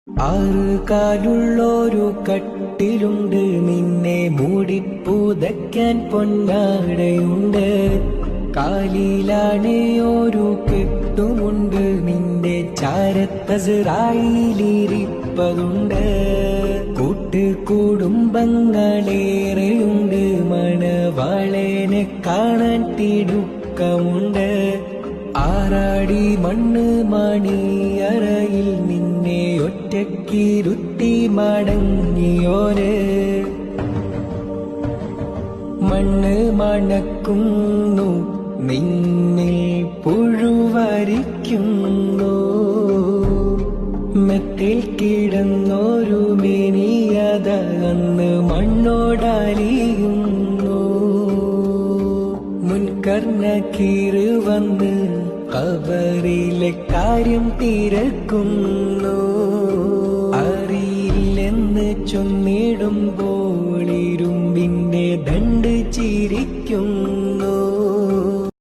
ആറ് കാലുള്ളൊരു കട്ടിലുണ്ട്, നിന്നെ മൂടിപ്പുതയ്ക്കാൻ പൊന്നാടയുണ്ട്. കാലിലാണ് ഒരു കെട്ടുമുണ്ട്, നിന്റെ ചാരത്തസിറായിലിരിപ്പതുണ്ട്. കൂട്ടുകുടുംബങ്ങളേറെയുണ്ട്, മണവാളനെ കാണാൻ തിടുക്കമുണ്ട്. ആറാടി മണ്ണ് മണിയറയിൽ നിന്നെ ഒറ്റക്കിരുത്തി മടങ്ങിയോര്. മണ്ണ് മണക്കുന്നു, നിന്നിൽ പുഴുവരിക്കുന്നു. മെത്തിൽ കിടന്നൊരു മിനിയത അന്ന് മണ്ണോടലിയുന്നു. മുൻകർണക്കീറ് വന്ന് ഖബറിലെ കാര്യം തിരക്കുന്നു. അറിയില്ലെന്ന് ചൊന്നിടുമ്പോൾ ഇരുമ്പിന്റെ ദണ്ട് ചിരിക്കുന്നു.